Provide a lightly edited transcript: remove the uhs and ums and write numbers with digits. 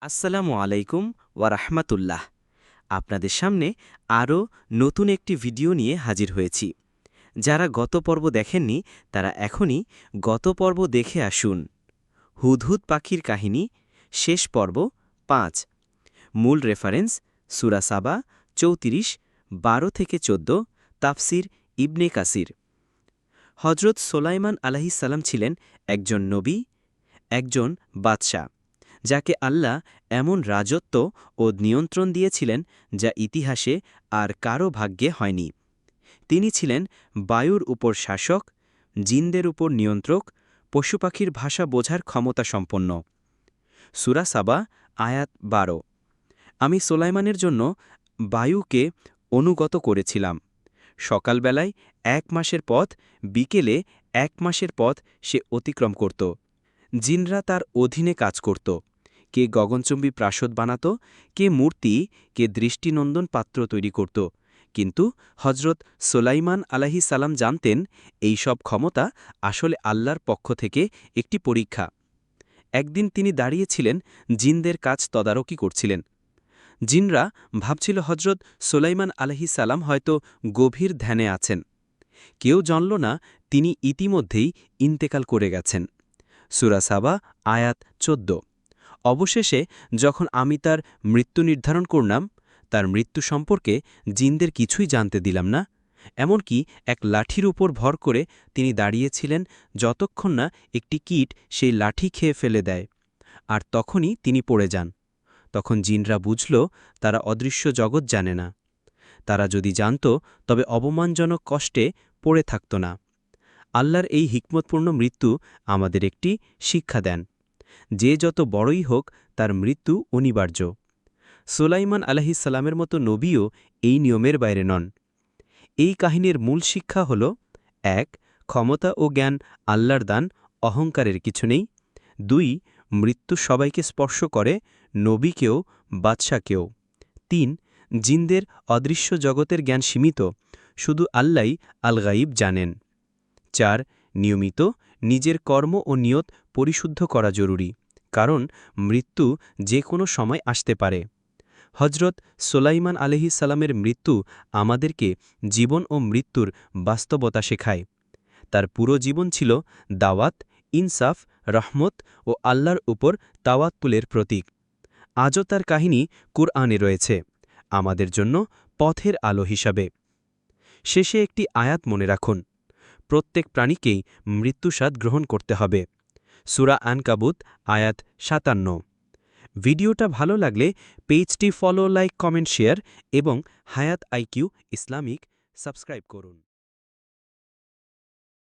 আসসালামু আলাইকুম ওয়া রাহমাতুল্লাহ। আপনাদের সামনে আরও নতুন একটি ভিডিও নিয়ে হাজির হয়েছি। যারা গত পর্ব দেখেননি তারা এখনই গত পর্ব দেখে আসুন। হুদহুদ পাখির কাহিনী শেষ পর্ব ৫। মূল রেফারেন্স সূরা সাবা ৩৪ ১২-১৪ তাফসির ইবনে কাসির। হজরত সোলাইমান আলাইহিসসালাম ছিলেন একজন নবী, একজন বাদশা, যাকে আল্লাহ এমন রাজত্ব ও নিয়ন্ত্রণ দিয়েছিলেন যা ইতিহাসে আর কারও ভাগ্যে হয়নি। তিনি ছিলেন বায়ুর উপর শাসক, জিনদের উপর নিয়ন্ত্রক, পশুপাখির ভাষা বোঝার ক্ষমতা সম্পন্ন। সূরা সাবা আয়াত ১২। আমি সোলাইমানের জন্য বায়ুকে অনুগত করেছিলাম। সকালবেলায় ১ মাসের পথ, বিকেলে ১ মাসের পথ সে অতিক্রম করত। জিনরা তার অধীনে কাজ করত। কে গগনচুম্বী প্রাসাদ বানাত, কে মূর্তি, কে দৃষ্টিনন্দন পাত্র তৈরি করত। কিন্তু হজরত সোলাইমান আলাইহিসসালাম জানতেন এই সব ক্ষমতা আসলে আল্লাহর পক্ষ থেকে একটি পরীক্ষা। একদিন তিনি দাঁড়িয়েছিলেন, জিনদের কাজ তদারকি করছিলেন। জিনরা ভাবছিল হজরত সোলাইমান আলাইহিসসালাম হয়তো গভীর ধ্যানে আছেন। কেউ জানল না তিনি ইতিমধ্যেই ইন্তেকাল করে গেছেন। সূরা সাবা আয়াত ১৪। অবশেষে যখন আমি তার মৃত্যু নির্ধারণ করলাম, তার মৃত্যু সম্পর্কে জিনদের কিছুই জানতে দিলাম না। এমনকি এক লাঠির উপর ভর করে তিনি দাঁড়িয়েছিলেন যতক্ষণ না একটি কীট সেই লাঠি খেয়ে ফেলে দেয়, আর তখনই তিনি পড়ে যান। তখন জিনরা বুঝল তারা অদৃশ্য জগৎ জানে না। তারা যদি জানত তবে অবমানজনক কষ্টে পড়ে থাকত না। আল্লাহর এই হিকমতপূর্ণ মৃত্যু আমাদের একটি শিক্ষা দেন। যে যত বড়ই হোক তার মৃত্যু অনিবার্য। সোলাইমান আলাইহিসসালামের মতো নবীও এই নিয়মের বাইরে নন। এই কাহিনীর মূল শিক্ষা হল: ১. ক্ষমতা ও জ্ঞান আল্লাহর দান, অহংকারের কিছু নেই। ২. মৃত্যু সবাইকে স্পর্শ করে, নবীকেও, বাদশাকেও। ৩. জিনদের অদৃশ্য জগতের জ্ঞান সীমিত, শুধু আল্লাহই আল গাইব জানেন। ৪. নিয়মিত নিজের কর্ম ও নিয়ত পরিশুদ্ধ করা জরুরি, কারণ মৃত্যু যে কোনো সময় আসতে পারে। হজরত সোলাইমান আলাইহিসসালামের মৃত্যু আমাদেরকে জীবন ও মৃত্যুর বাস্তবতা শেখায়। তার পুরো জীবন ছিল দাওয়াত, ইনসাফ, রহমত ও আল্লাহর উপর তাওয়াক্কুলের প্রতীক। আজও তার কাহিনী কুরআনে রয়েছে, আমাদের জন্য পথের আলো হিসাবে। শেষে একটি আয়াত মনে রাখুন: প্রত্যেক প্রাণীকেই মৃত্যুস্বাদ গ্রহণ করতে হবে। সূরা আনকাবুত আয়াত ৫৭। ভিডিওটা ভালো লাগলে পেজটি ফলো, লাইক, কমেন্ট, শেয়ার এবং হায়াত আইকিউ ইসলামিক সাবস্ক্রাইব করুন।